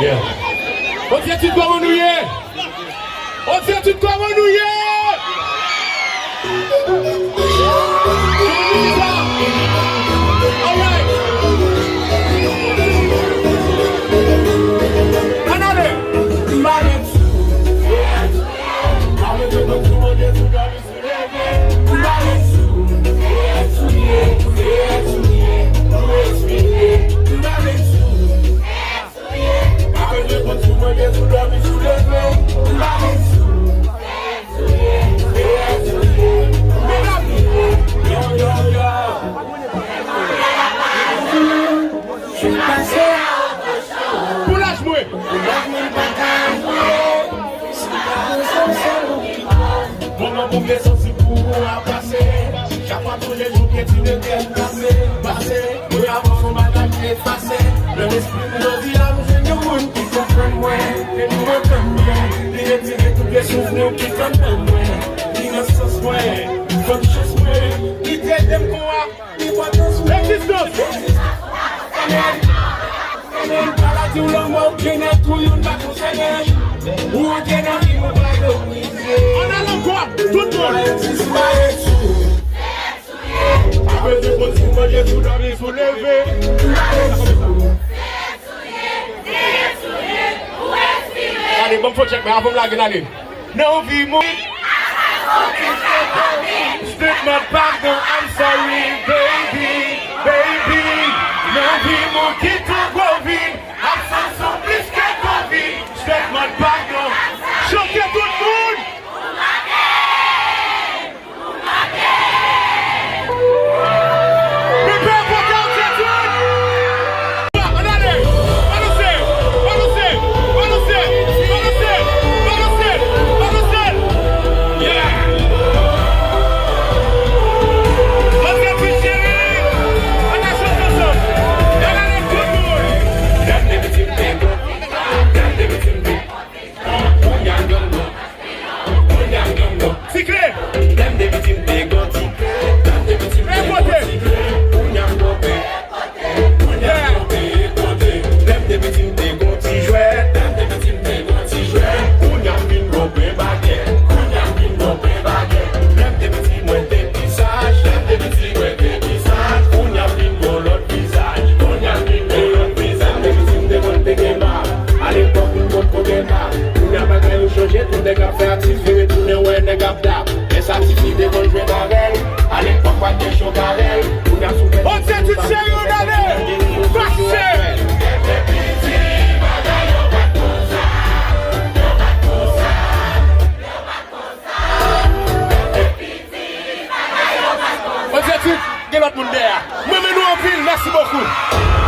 Yeah. Haute Etude comment nous y est? Haute Etude comment nous y est? All right. Another. Allez, bon faut check, mais avant de la gueule, non, vie, moi. Split my pardon, I'm sorry, baby, baby. Non, vie, mon kit, tout Covid. Absence, sans plus que Covid. Split my pardon. Chantez tout le monde. Merci beaucoup.